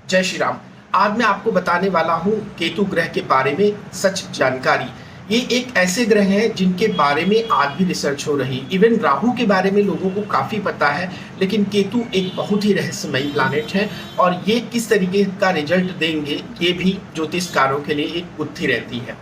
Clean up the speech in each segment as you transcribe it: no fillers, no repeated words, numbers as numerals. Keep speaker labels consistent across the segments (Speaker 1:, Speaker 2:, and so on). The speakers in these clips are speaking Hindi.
Speaker 1: जय श्री राम। आज मैं आपको बताने वाला हूँ केतु ग्रह के बारे में सच जानकारी। ये एक ऐसे ग्रह हैं जिनके बारे में आज भी रिसर्च हो रही। इवन राहु के बारे में लोगों को काफ़ी पता है, लेकिन केतु एक बहुत ही रहस्यमयी प्लानेट है और ये किस तरीके का रिजल्ट देंगे ये भी ज्योतिषकारों के लिए एक गुत्थी रहती है।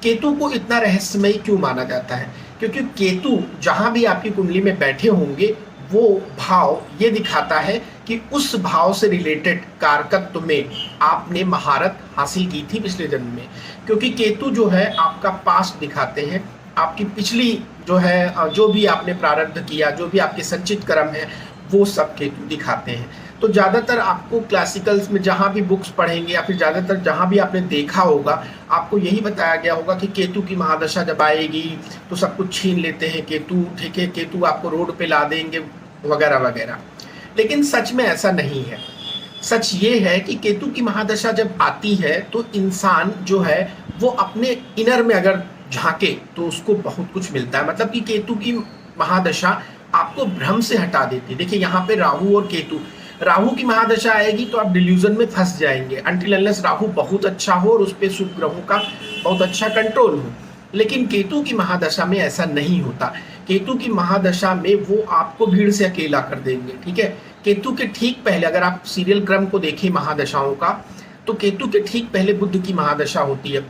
Speaker 1: केतु को इतना रहस्यमयी क्यों माना जाता है? क्योंकि केतु जहाँ भी आपकी कुंडली में बैठे होंगे वो भाव ये दिखाता है कि उस भाव से रिलेटेड कारकत्व में आपने महारत हासिल की थी पिछले जन्म में। क्योंकि केतु जो है आपका पास्ट दिखाते हैं, आपकी पिछली जो है जो भी आपने प्रारब्ध किया, जो भी आपके संचित कर्म है, वो सब केतु दिखाते हैं। तो ज़्यादातर आपको क्लासिकल्स में जहाँ भी बुक्स पढ़ेंगे या फिर ज़्यादातर जहाँ भी आपने देखा होगा, आपको यही बताया गया होगा कि केतु की महादशा जब आएगी तो सब कुछ छीन लेते हैं केतु, ठीक है, केतु आपको रोड पे ला देंगे वगैरह वगैरह। लेकिन सच में ऐसा नहीं है। सच ये है कि केतु की महादशा जब आती है तो इंसान जो है वो अपने इनर में अगर झांके तो उसको बहुत कुछ मिलता है। मतलब कि केतु की महादशा आपको भ्रम से हटा देती है। देखिए यहाँ पे राहु और केतु, राहु की महादशा आएगी तो आप डिल्यूजन में फंस जाएंगे अनटिल अनलेस राहु बहुत अच्छा हो और उस पर शुभ ग्रहों का बहुत अच्छा कंट्रोल हो। लेकिन केतु की महादशा में ऐसा नहीं होता। केतु की महादशा में वो आपको भीड़ से अकेला कर देंगे, ठीक है। केतु के ठीक पहले अगर आप सीरियल क्रम को देखें महादशाओं का, तो केतु के ठीक पहले बुध की महादशा होती है।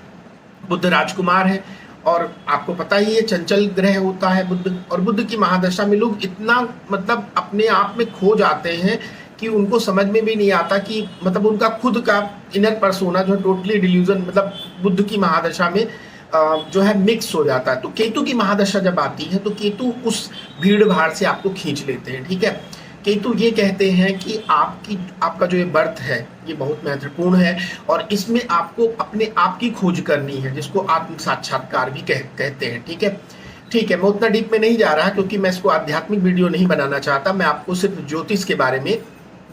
Speaker 1: बुध राजकुमार है और आपको पता ही है चंचल ग्रह होता है बुध। और बुध की महादशा में लोग इतना मतलब अपने आप में खो जाते हैं कि उनको समझ में भी नहीं आता कि मतलब उनका खुद का इनर पर्सोना जो टोटली डिल्यूजन मतलब बुध की महादशा में जो है मिक्स हो जाता है। तो केतु की महादशा जब आती है तो केतु उस भीड़ भाड़ से आपको खींच लेते हैं, ठीक है। केतु ये कहते हैं कि आपका जो ये बर्थ है ये बहुत महत्वपूर्ण है और इसमें आपको अपने आप की खोज करनी है, जिसको आत्म साक्षात्कार भी कहते हैं, ठीक है। ठीक है, मैं उतना डीप में नहीं जा रहा क्योंकि मैं इसको आध्यात्मिक वीडियो नहीं बनाना चाहता। मैं आपको सिर्फ ज्योतिष के बारे में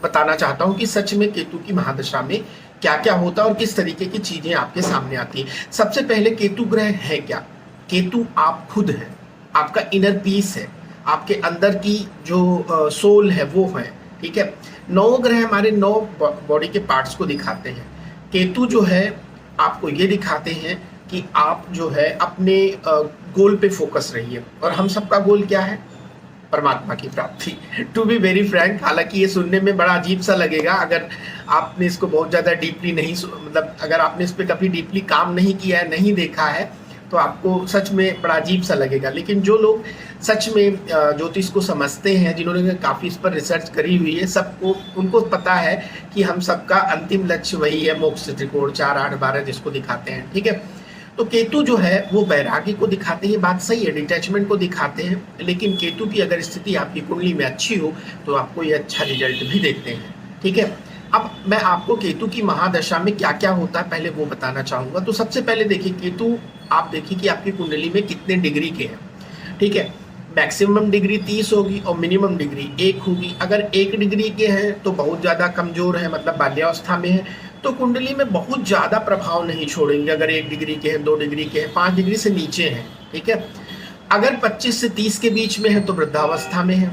Speaker 1: बताना चाहता हूँ कि सच में केतु की महादशा में क्या क्या होता है और किस तरीके की चीजें आपके सामने आती है। सबसे पहले केतु ग्रह है क्या? केतु आप खुद हैं, आपका इनर पीस है, आपके अंदर की जो सोल है वो है, ठीक है। 9 ग्रह हमारे 9 बॉडी के पार्ट्स को दिखाते हैं। केतु जो है आपको ये दिखाते हैं कि आप जो है अपने गोल पे फोकस रहिए। और हम सबका गोल क्या है? परमात्मा की प्राप्ति। टू बी वेरी फ्रैंक, हालांकि ये सुनने में बड़ा अजीब सा लगेगा अगर आपने इसको बहुत ज़्यादा डीपली नहीं मतलब अगर आपने इस पर कभी डीपली काम नहीं किया है, नहीं देखा है, तो आपको सच में बड़ा अजीब सा लगेगा। लेकिन जो लोग सच में ज्योतिष को समझते हैं, जिन्होंने काफ़ी इस पर रिसर्च करी हुई है, सबको उनको पता है कि हम सबका अंतिम लक्ष्य वही है, मोक्ष त्रिकोण 4, 8, 12 जिसको दिखाते हैं, ठीक है। तो केतु जो है वो वैराग्य को दिखाते हैं, बात सही है, डिटैचमेंट को दिखाते हैं। लेकिन केतु की अगर स्थिति आपकी कुंडली में अच्छी हो तो आपको ये अच्छा रिजल्ट भी देते हैं, ठीक है। अब मैं आपको केतु की महादशा में क्या क्या होता है पहले वो बताना चाहूँगा। तो सबसे पहले देखिए केतु, आप देखिए कि आपकी कुंडली में कितने डिग्री के हैं, ठीक है। मैक्सिमम डिग्री 30 होगी और मिनिमम डिग्री 1 होगी। अगर 1 डिग्री के हैं तो बहुत ज़्यादा कमज़ोर है, मतलब बाल्यावस्था में है, तो कुंडली में बहुत ज़्यादा प्रभाव नहीं छोड़ेंगे। अगर 1 डिग्री के हैं, 2 डिग्री के हैं, 5 डिग्री से नीचे हैं, ठीक है। अगर 25 से 30 के बीच में है तो वृद्धावस्था में है,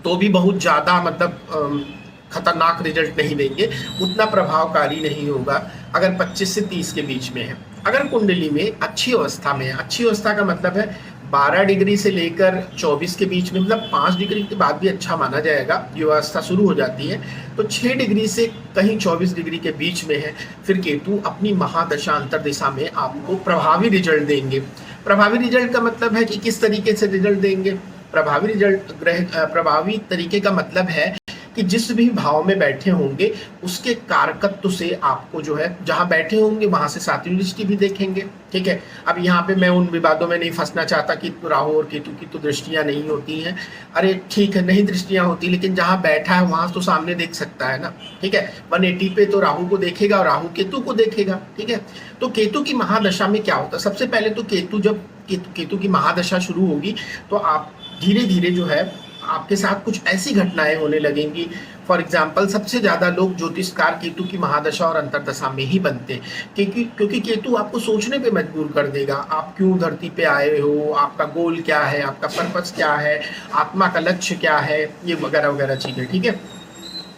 Speaker 1: तो भी बहुत ज़्यादा मतलब खतरनाक रिजल्ट नहीं देंगे, उतना प्रभावकारी नहीं होगा। अगर 25 से 30 के बीच में है, अगर कुंडली में अच्छी अवस्था में है, अच्छी अवस्था का मतलब है 12 डिग्री से लेकर 24 के बीच में, मतलब 5 डिग्री के बाद भी अच्छा माना जाएगा, ये अवस्था शुरू हो जाती है। तो 6 डिग्री से कहीं 24 डिग्री के बीच में है, फिर केतु अपनी महादशा अंतर्दिशा में आपको प्रभावी रिजल्ट देंगे। प्रभावी रिजल्ट का मतलब है कि किस तरीके से रिजल्ट देंगे। प्रभावी तरीके का मतलब है कि जिस भी भाव में बैठे होंगे उसके कारकत्व से आपको जो है जहां बैठे होंगे वहां से 7वीं दृष्टि भी देखेंगे, ठीक है। अब यहाँ पे मैं उन विवादों में नहीं फंसना चाहता कि राहु और केतु की तो दृष्टियां नहीं होती हैं। अरे ठीक है, नहीं दृष्टियां होती, लेकिन जहां बैठा है वहां तो सामने देख सकता है ना, ठीक है। 180 पे तो राहु को देखेगा और राहु केतु को देखेगा, ठीक है। तो केतु की महादशा में क्या होता है? सबसे पहले तो जब केतु की महादशा शुरू होगी तो आप धीरे धीरे जो है आपके साथ कुछ ऐसी घटनाएं होने लगेंगी। फॉर एग्जाम्पल, सबसे ज़्यादा लोग ज्योतिषकार केतु की महादशा और अंतर्दशा में ही बनते हैं, क्योंकि केतु आपको सोचने पे मजबूर कर देगा। आप क्यों धरती पे आए हो, आपका गोल क्या है, आपका पर्पस क्या है, आत्मा का लक्ष्य क्या है, ये वगैरह वगैरह चीज़ें, ठीक है।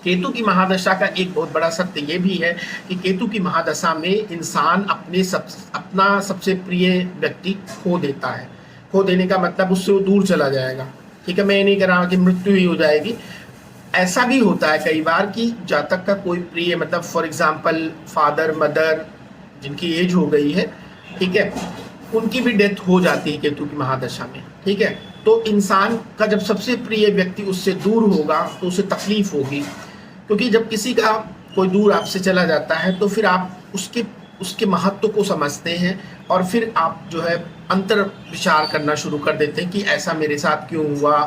Speaker 1: केतु की महादशा का एक बहुत बड़ा सत्य ये भी है कि केतु की महादशा में इंसान अपना सबसे प्रिय व्यक्ति खो देता है। खो देने का मतलब उससे वो दूर चला जाएगा। ठीक है, मैं ये नहीं कह रहा कि मृत्यु ही हो जाएगी। ऐसा भी होता है कई बार कि जातक का कोई प्रिय, मतलब फॉर एग्जाम्पल फादर मदर जिनकी एज हो गई है, ठीक है, उनकी भी डेथ हो जाती है केतु की महादशा में। ठीक है, तो इंसान का जब सबसे प्रिय व्यक्ति उससे दूर होगा तो उसे तकलीफ होगी, क्योंकि जब किसी का कोई दूर आपसे चला जाता है तो फिर आप उसके महत्व को समझते हैं और फिर आप जो है अंतर विचार करना शुरू कर देते हैं कि ऐसा मेरे साथ क्यों हुआ।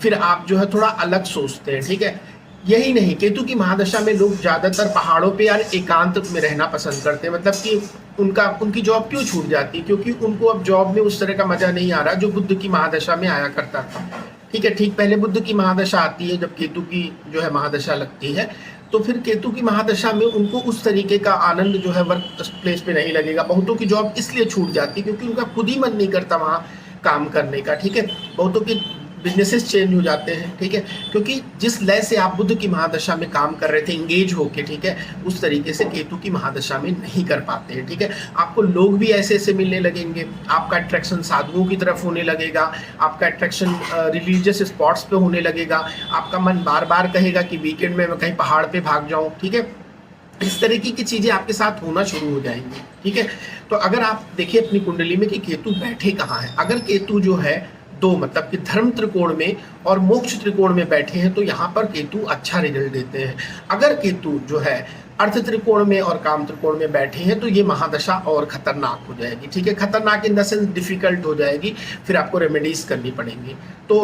Speaker 1: फिर आप जो है थोड़ा अलग सोचते हैं। ठीक है, यही नहीं, केतु की महादशा में लोग ज़्यादातर पहाड़ों पे यार एकांत में रहना पसंद करते हैं। मतलब कि उनकी जॉब क्यों छूट जाती है, क्योंकि उनको अब जॉब में उस तरह का मजा नहीं आ रहा जो बुद्ध की महादशा में आया करता था। ठीक है, ठीक पहले बुद्ध की महादशा आती है जब केतु की जो है महादशा लगती है, तो फिर केतु की महादशा में उनको उस तरीके का आनंद जो है वर्क प्लेस पे नहीं लगेगा। बहुतों की जॉब इसलिए छूट जाती है क्योंकि उनका खुद ही मन नहीं करता वहाँ काम करने का। ठीक है, बहुतों की बिजनेसेस चेंज हो जाते हैं। ठीक है, क्योंकि जिस लय से आप बुद्ध की महादशा में काम कर रहे थे इंगेज होके, ठीक है, उस तरीके से केतु की महादशा में नहीं कर पाते हैं। ठीक है, आपको लोग भी ऐसे ऐसे मिलने लगेंगे, आपका अट्रैक्शन साधुओं की तरफ होने लगेगा, आपका अट्रैक्शन रिलीजियस स्पॉट्स पे होने लगेगा, आपका मन बार बार कहेगा कि वीकेंड में मैं कहीं पहाड़ पे भाग जाऊँ। ठीक है, इस तरीके की चीजें आपके साथ होना शुरू हो जाएंगी। ठीक है, तो अगर आप देखिए अपनी कुंडली में कि केतु बैठे कहाँ है, अगर केतु जो है दो, मतलब कि धर्म त्रिकोण में और मोक्ष त्रिकोण में बैठे हैं तो यहाँ पर केतु अच्छा रिजल्ट देते हैं। अगर केतु जो है अर्थ त्रिकोण में और काम त्रिकोण में बैठे हैं तो ये महादशा और खतरनाक हो जाएगी। ठीक है, खतरनाक इन द सेंस डिफिकल्ट हो जाएगी, फिर आपको रेमेडीज करनी पड़ेंगी। तो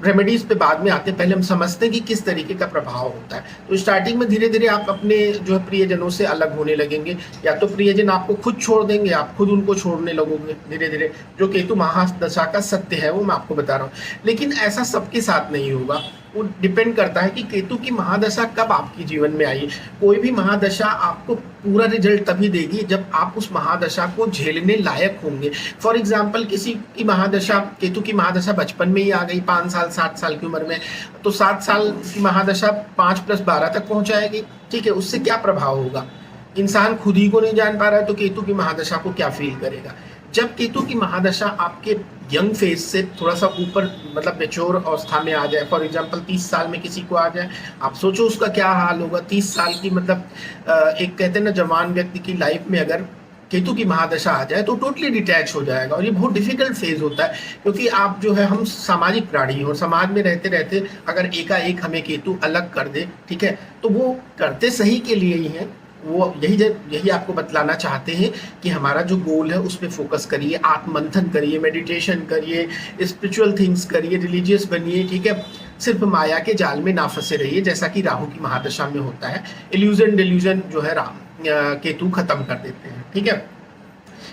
Speaker 1: रेमेडीज पे बाद में आते हैं, पहले हम समझते हैं कि किस तरीके का प्रभाव होता है। तो स्टार्टिंग में धीरे धीरे आप अपने जो है प्रियजनों से अलग होने लगेंगे, या तो प्रियजन आपको खुद छोड़ देंगे, आप खुद उनको छोड़ने लगोगे धीरे धीरे। जो केतु महादशा का सत्य है वो मैं आपको बता रहा हूँ, लेकिन ऐसा सबके साथ नहीं होगा। वो डिपेंड करता है कि केतु की महादशा कब आपके जीवन में आई। कोई भी महादशा आपको पूरा रिजल्ट तभी देगी जब आप उस महादशा को झेलने लायक होंगे। फॉर एग्जाम्पल किसी की महादशा, केतु की महादशा बचपन में ही आ गई 5 साल 7 साल की उम्र में, तो 7 साल की महादशा 5 + 12 तक पहुंचाएगी। ठीक है, उससे क्या प्रभाव होगा, इंसान खुद ही को नहीं जान पा रहा है तो केतु की महादशा को क्या फील करेगा। जब केतु की महादशा आपके यंग फेज से थोड़ा सा ऊपर, मतलब मेच्योर अवस्था में आ जाए, फॉर एग्जांपल 30 साल में किसी को आ जाए, आप सोचो उसका क्या हाल होगा। 30 साल की मतलब एक कहते हैं ना जवान व्यक्ति की लाइफ में अगर केतु की महादशा आ जाए तो टोटली डिटैच हो जाएगा, और ये बहुत डिफिकल्ट फेज होता है क्योंकि आप जो है, हम सामाजिक प्राणी हैं और समाज में रहते रहते अगर एकाएक हमें केतु अलग कर दे, ठीक है, तो वो करते सही के लिए ही है। वो यही आपको बतलाना चाहते हैं कि हमारा जो गोल है उस पर फोकस करिए, आत्ममंथन करिए, मेडिटेशन करिए, स्पिरिचुअल थिंग्स करिए, रिलीजियस बनिए। ठीक है, सिर्फ माया के जाल में ना फंसे रहिए, जैसा कि राहु की महादशा में होता है। इल्यूजन डिल्यूजन जो है केतु खत्म कर देते हैं। ठीक है,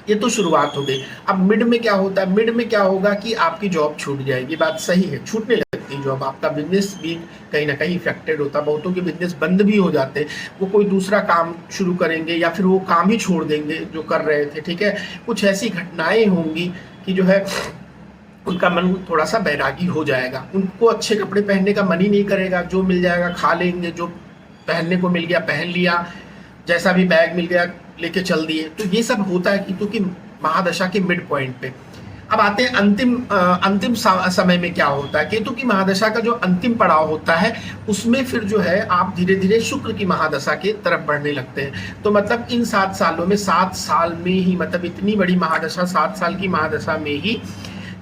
Speaker 1: ये तो शुरुआत हो गई। अब मिड में क्या होता है, मिड में क्या होगा कि आपकी जॉब छूट जाएगी। बात सही है, छूटने लगती है जॉब, आपका बिजनेस भी कहीं ना कहीं इफेक्टेड होता है। बहुतों के बिजनेस बंद भी हो जाते हैं, वो कोई दूसरा काम शुरू करेंगे या फिर वो काम ही छोड़ देंगे जो कर रहे थे। ठीक है, कुछ ऐसी घटनाएं होंगी कि जो है उनका मन थोड़ा सा बैरागी हो जाएगा, उनको अच्छे कपड़े पहनने का मन ही नहीं करेगा, जो मिल जाएगा खा लेंगे, जो पहनने को मिल गया पहन लिया, जैसा भी बैग मिल गया लेके चल दिए। तो ये सब होता है केतु की महादशा के मिड पॉइंट पे। अब आते हैं अंतिम समय में क्या होता है। केतु की महादशा का जो अंतिम पड़ाव होता है उसमें फिर जो है आप धीरे धीरे शुक्र की महादशा की तरफ बढ़ने लगते हैं। तो मतलब इन 7 सालों में, 7 साल में ही, मतलब इतनी बड़ी महादशा, 7 साल की महादशा में ही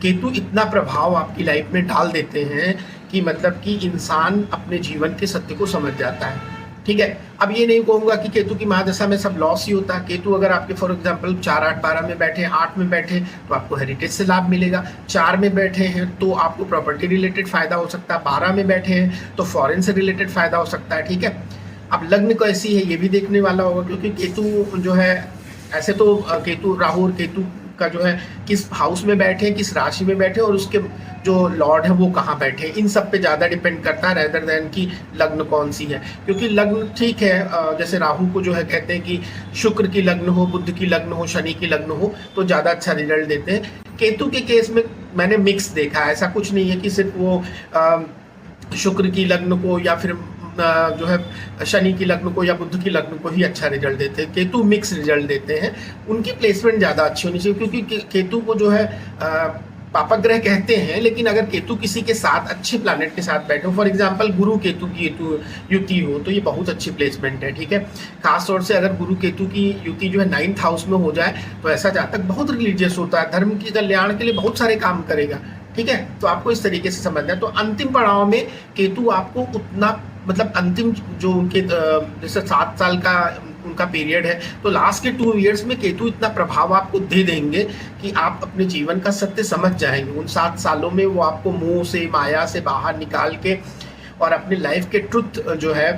Speaker 1: केतु इतना प्रभाव आपकी लाइफ में डाल देते हैं कि मतलब कि इंसान अपने जीवन के सत्य को समझ जाता है। ठीक है, अब ये नहीं कहूंगा कि केतु की महादशा में सब लॉस ही होता है। केतु अगर आपके फॉर एग्जांपल 4, 8, 12 में बैठे, 8 में बैठे तो आपको हेरिटेज से लाभ मिलेगा, 4 में बैठे हैं तो आपको प्रॉपर्टी रिलेटेड फायदा हो सकता है, 12 में बैठे हैं तो फॉरेन से रिलेटेड फायदा हो सकता है। ठीक है, अब लग्न कैसी है ये भी देखने वाला होगा, क्योंकि केतु जो है, ऐसे तो केतु, राहु और केतु का जो है किस हाउस में बैठे, किस राशि में बैठे और उसके जो लॉर्ड है वो कहाँ बैठे, इन सब पे ज़्यादा डिपेंड करता है रेदर देन कि लग्न कौन सी है। क्योंकि लग्न ठीक है, जैसे राहु को जो है कहते हैं कि शुक्र की लग्न हो, बुध की लग्न हो, शनि की लग्न हो तो ज़्यादा अच्छा रिजल्ट देते हैं। केतु के केस में मैंने मिक्स देखा है, ऐसा कुछ नहीं है कि सिर्फ वो शुक्र की लग्न को या फिर जो है शनि की लग्न को या बुध की लग्न को ही अच्छा रिजल्ट देते हैं। केतु मिक्स रिजल्ट देते हैं, उनकी प्लेसमेंट ज़्यादा अच्छी होनी चाहिए, क्योंकि केतु को जो है पापक ग्रह कहते हैं, लेकिन अगर केतु किसी के साथ अच्छे प्लैनेट के साथ बैठे हो, फॉर एग्जांपल गुरु केतु की युति हो, तो ये बहुत अच्छी प्लेसमेंट है। ठीक है, खास तौर से अगर गुरु केतु की युति जो है 9th हाउस में हो जाए तो ऐसा जातक बहुत रिलीजियस होता है, धर्म के कल्याण के लिए बहुत सारे काम करेगा। ठीक है, तो आपको इस तरीके से समझना है। तो अंतिम पड़ाव में केतु आपको उतना, मतलब अंतिम जो उनके जैसे 7 साल का उनका पीरियड है, तो लास्ट के 2 इयर्स में केतु इतना प्रभाव आपको दे देंगे कि आप अपने जीवन का सत्य समझ जाएंगे। उन 7 सालों में वो आपको मोह से, माया से बाहर निकाल के और अपने लाइफ के ट्रुथ जो है,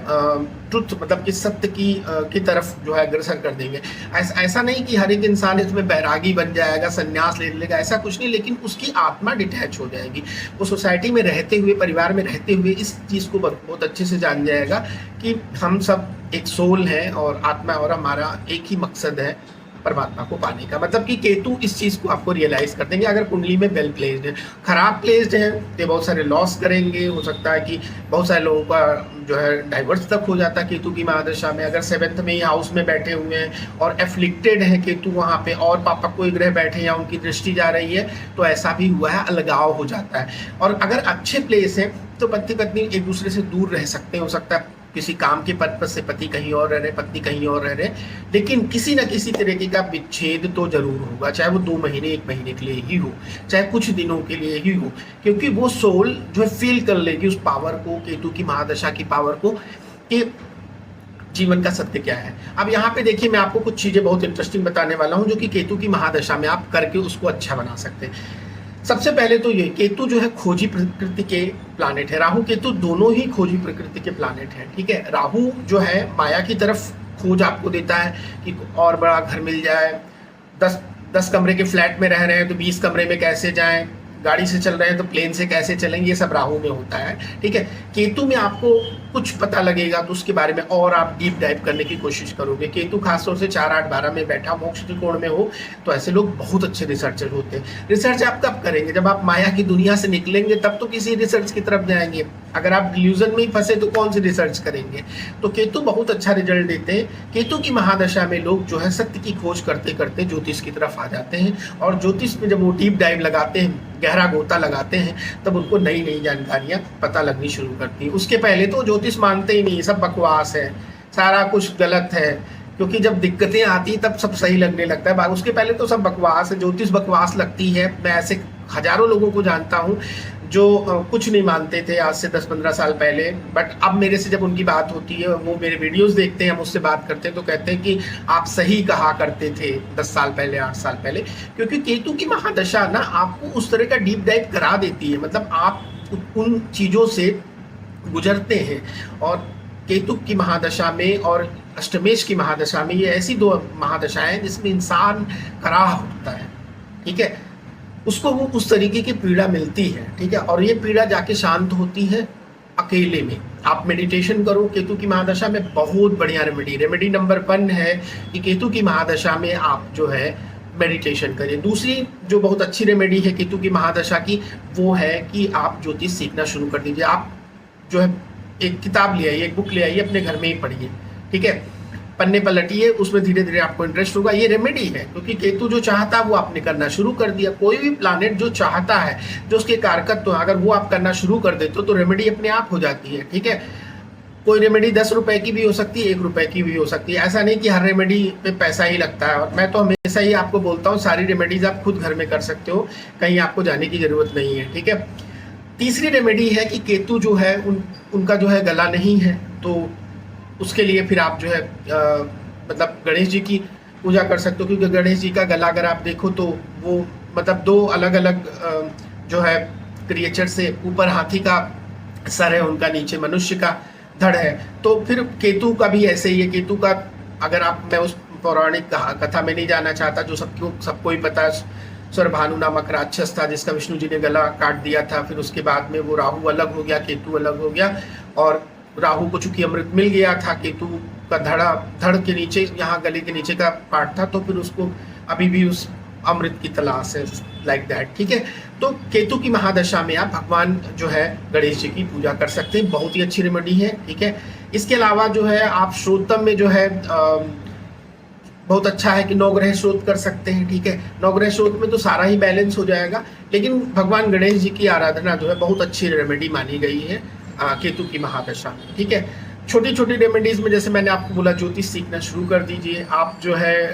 Speaker 1: ट्रुथ मतलब कि सत्य की तरफ जो है अग्रसर कर देंगे। ऐसा नहीं कि हर एक इंसान इसमें बैरागी बन जाएगा, संन्यास ले लेगा, ऐसा कुछ नहीं, लेकिन उसकी आत्मा डिटैच हो जाएगी। वो सोसाइटी में रहते हुए, परिवार में रहते हुए इस चीज़ को बहुत अच्छे से जान जाएगा कि हम सब एक सोल है और आत्मा, और हमारा एक ही मकसद है परमात्मा को पाने का। मतलब कि केतु इस चीज़ को आपको रियलाइज कर देंगे अगर कुंडली में वेल प्लेस्ड है। खराब प्लेस्ड है तो बहुत सारे लॉस करेंगे, हो सकता है कि बहुत सारे लोगों का जो है डाइवर्स तक हो जाता है केतु की महादशा में। अगर 7th में ही हाउस में बैठे हुए हैं और एफ्लिक्टेड है केतु वहाँ पे, और पापा कोई ग्रह बैठे या उनकी दृष्टि जा रही है, तो ऐसा भी हुआ है, अलगाव हो जाता है। और अगर अच्छे प्लेस है तो पति पत्नी एक दूसरे से दूर रह सकते हैं। हो सकता है किसी काम के पर्पज से पति कहीं और रह रहे, पत्नी कहीं और रह रहे, लेकिन किसी न किसी तरीके का विच्छेद तो जरूर होगा, चाहे वो 2 महीने 1 महीने के लिए ही हो, चाहे कुछ दिनों के लिए ही हो, क्योंकि वो सोल जो है फील कर लेगी उस पावर को, केतु की महादशा की पावर को, कि जीवन का सत्य क्या है। अब यहाँ पे देखिए, मैं आपको कुछ चीजें बहुत इंटरेस्टिंग बताने वाला हूँ जो कि केतु की महादशा में आप करके उसको अच्छा बना सकते हैं। सबसे पहले तो ये केतु जो है खोजी प्रकृति के प्लानेट है, राहु केतु दोनों ही खोजी प्रकृति के प्लानेट हैं। ठीक है, राहु जो है माया की तरफ खोज आपको देता है कि और बड़ा घर मिल जाए, 10 कमरे के फ्लैट में रह रहे हैं तो 20 कमरे में कैसे जाएं, गाड़ी से चल रहे हैं तो प्लेन से कैसे चलेंगे, ये सब राहु में होता है। ठीक है, केतु में आपको कुछ पता लगेगा तो उसके बारे में और आप डीप डाइव करने की कोशिश करोगे। केतु खासतौर से 4, 8, 12 में बैठा मोक्ष त्रिकोण में हो तो ऐसे लोग बहुत अच्छे रिसर्चर होते हैं। रिसर्च आप कब करेंगे? जब आप माया की दुनिया से निकलेंगे, तब तो किसी रिसर्च की तरफ जाएंगे। अगर आप डिल्यूजन में ही फंसे तो कौन सी रिसर्च करेंगे? तो केतु बहुत अच्छा रिजल्ट देते हैं। केतु की महादशा में लोग जो है सत्य की खोज करते करते ज्योतिष की तरफ आ जाते हैं, और ज्योतिष में जब वो डीप डाइव लगाते हैं, गहरा गोता लगाते हैं, तब उनको नई नई जानकारियां पता लगनी शुरू करती हैं। उसके पहले तो ज्योतिष मानते ही नहीं, सब बकवास है, सारा कुछ गलत है, क्योंकि जब दिक्कतें आती तब सब सही लगने लगता है। उसके पहले तो सब बकवास है, ज्योतिष बकवास लगती है। मैं ऐसे हजारों लोगों को जानता हूँ जो कुछ नहीं मानते थे आज से 10-15 साल पहले, बट अब मेरे से जब उनकी बात होती है, वो मेरे वीडियोस देखते हैं, मुझसे बात करते हैं, तो कहते हैं कि आप सही कहा करते थे 10 साल पहले, 8 साल पहले। क्योंकि केतु की महादशा ना आपको उस तरह का डीप डाइव करा देती है, मतलब आप उन चीज़ों से गुजरते हैं। और केतु की महादशा में और अष्टमेश की महादशा में, ये ऐसी 2 महादशाएं जिसमें इंसान कराह होता है। ठीक है, उसको वो उस तरीके की पीड़ा मिलती है। ठीक है, और ये पीड़ा जाके शांत होती है अकेले में। आप मेडिटेशन करो केतु की महादशा में, बहुत बढ़िया रेमेडी नंबर 1 है कि केतु की महादशा में आप जो है मेडिटेशन करिए। दूसरी जो बहुत अच्छी रेमेडी है केतु की महादशा की, वो है कि आप ज्योतिष सीखना शुरू कर दीजिए। आप जो है एक किताब ले आइए, एक बुक ले आइए, अपने घर में ही पढ़िए। ठीक है, पन्ने पलटिए, उसमें धीरे धीरे आपको इंटरेस्ट होगा। ये रेमेडी है, क्योंकि केतु जो चाहता है वो आपने करना शुरू कर दिया। कोई भी प्लानेट जो चाहता है, जो उसके कारकत्व तो अगर वो आप करना शुरू कर देते हो तो रेमेडी अपने आप हो जाती है। ठीक है, कोई रेमेडी 10 रुपए की भी हो सकती है, 1 रुपए की भी हो सकती है। ऐसा नहीं कि हर रेमेडी पे पैसा ही लगता है। और मैं तो हमेशा ही आपको बोलता हूँ, सारी रेमेडीज आप खुद घर में कर सकते हो, कहीं आपको जाने की जरूरत नहीं है। ठीक है, तीसरी रेमेडी है कि केतु जो है उनका जो है गला नहीं है, तो उसके लिए फिर आप जो है मतलब गणेश जी की पूजा कर सकते हो। क्योंकि गणेश जी का गला अगर आप देखो तो वो मतलब 2 अलग अलग जो है क्रिएचर से, ऊपर हाथी का सर है उनका, नीचे मनुष्य का धड़ है। तो फिर केतु का भी ऐसे ही है। केतु का अगर आप, मैं उस पौराणिक कथा में नहीं जाना चाहता, जो सबको ही पता है, स्वरभानु नामक राक्षस था जिसका विष्णु जी ने गला काट दिया था। फिर उसके बाद में वो राहु अलग हो गया, केतु अलग हो गया, और राहु को चूंकि अमृत मिल गया था, केतु का धड़ के नीचे, यहाँ गले के नीचे का पार्ट था, तो फिर उसको अभी भी उस अमृत की तलाश है, लाइक दैट, ठीक है। तो केतु की महादशा में आप भगवान जो है गणेश जी की पूजा कर सकते हैं, बहुत ही अच्छी रेमेडी है, ठीक है। इसके अलावा जो है आप श्रोतम में जो है बहुत अच्छा है कि नवग्रह स्रोत कर सकते हैं, ठीक है। नवग्रह स्रोत में तो सारा ही बैलेंस हो जाएगा, लेकिन भगवान गणेश जी की आराधना जो है बहुत अच्छी रेमेडी मानी गई है केतु की महादशा में, ठीक है। छोटी छोटी रेमेडीज में जैसे मैंने आपको बोला, ज्योतिष सीखना शुरू कर दीजिए, आप जो है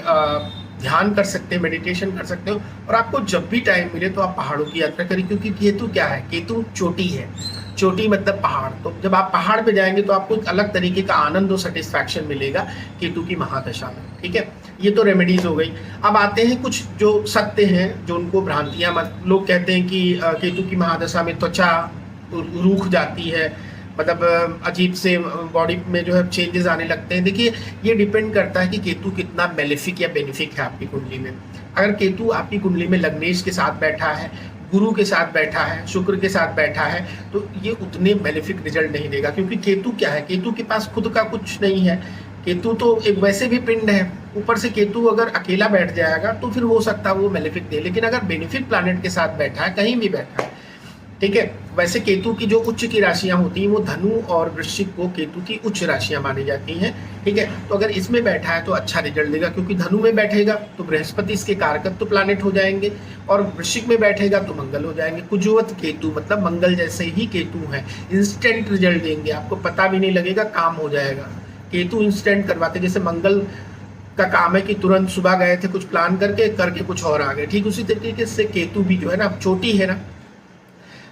Speaker 1: ध्यान कर सकते हैं, मेडिटेशन कर सकते हो, और आपको जब भी टाइम मिले तो आप पहाड़ों की यात्रा करें, क्योंकि केतु क्या है, केतु चोटी है, चोटी मतलब पहाड़। तो जब आप पहाड़ पे जाएंगे तो आपको एक अलग तरीके का आनंद और सेटिस्फैक्शन मिलेगा केतु की महादशा में, ठीक है। ये तो रेमेडीज हो गई। अब आते हैं कुछ जो सत्य हैं, जो उनको भ्रांतियां, लोग कहते हैं कि केतु की महादशा में त्वचा रूख जाती है, मतलब अजीब से बॉडी में जो है चेंजेस आने लगते हैं। देखिए, ये डिपेंड करता है कि केतु कितना बेनिफिक या बेनिफिक है आपकी कुंडली में। अगर केतु आपकी कुंडली में लग्नेश के साथ बैठा है, गुरु के साथ बैठा है, शुक्र के साथ बैठा है, तो ये उतने बेनिफिक रिजल्ट नहीं देगा, क्योंकि केतु क्या है, केतु के पास खुद का कुछ नहीं है। केतु तो एक वैसे भी पिंड है, ऊपर से केतु अगर अकेला बैठ जाएगा तो फिर हो सकता है वो बेनिफिक दे, लेकिन अगर बेनिफिक प्लैनेट के साथ बैठा है, कहीं भी बैठा है, ठीक है। वैसे केतु की जो उच्च की राशियां होती हैं वो धनु और वृश्चिक को केतु की उच्च राशियां मानी जाती हैं, ठीक है। तो अगर इसमें बैठा है तो अच्छा रिजल्ट देगा, क्योंकि धनु में बैठेगा तो बृहस्पति इसके कारकत्व प्लैनेट हो जाएंगे, और वृश्चिक में बैठेगा तो मंगल हो जाएंगे। कुजवत केतु मतलब मंगल जैसे ही केतु है, इंस्टेंट रिजल्ट देंगे, आपको पता भी नहीं लगेगा, काम हो जाएगा। केतु इंस्टेंट करवाते, जैसे मंगल का काम है कि तुरंत सुबह गए थे कुछ प्लान करके कुछ और आ गए, ठीक उसी तरीके से केतु भी जो है ना, चोटी है ना,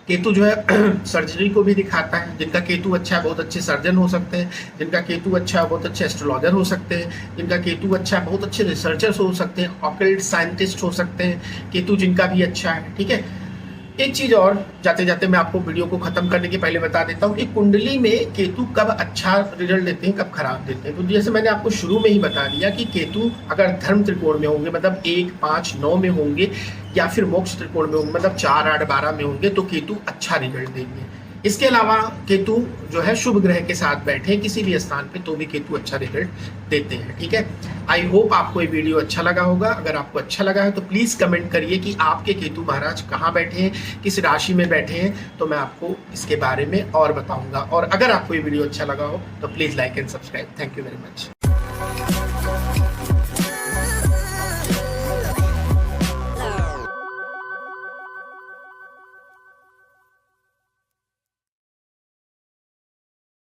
Speaker 1: केतु जो है सर्जरी को भी दिखाता है। जिनका केतु अच्छा है बहुत अच्छे सर्जन हो सकते हैं, जिनका केतु अच्छा है बहुत अच्छे एस्ट्रोलॉजर हो सकते हैं, जिनका केतु अच्छा है बहुत अच्छे रिसर्चर्स हो सकते हैं, ऑकल्ट साइंटिस्ट हो सकते हैं, केतु जिनका भी अच्छा है, ठीक है। एक चीज और जाते जाते मैं आपको वीडियो को खत्म करने के पहले बता देता हूँ कि कुंडली में केतु कब अच्छा रिजल्ट देते हैं, कब खराब देते हैं। तो जैसे मैंने आपको शुरू में ही बता दिया कि केतु अगर धर्म त्रिकोण में होंगे, मतलब 1, 5, 9 में होंगे, या फिर मोक्ष त्रिकोण में होंगे, मतलब 4, 8, 12 में होंगे, तो केतु अच्छा रिजल्ट देंगे। इसके अलावा केतु जो है शुभ ग्रह के साथ बैठे किसी भी स्थान पे तो भी केतु अच्छा रिजल्ट देते हैं, ठीक है। आई होप आपको ये वीडियो अच्छा लगा होगा। अगर आपको अच्छा लगा है तो प्लीज कमेंट करिए कि आपके केतु महाराज कहाँ बैठे हैं, किस राशि में बैठे हैं, तो मैं आपको इसके बारे में और बताऊंगा। और अगर आपको ये वीडियो अच्छा लगा हो तो please like and subscribe. Thank you very much.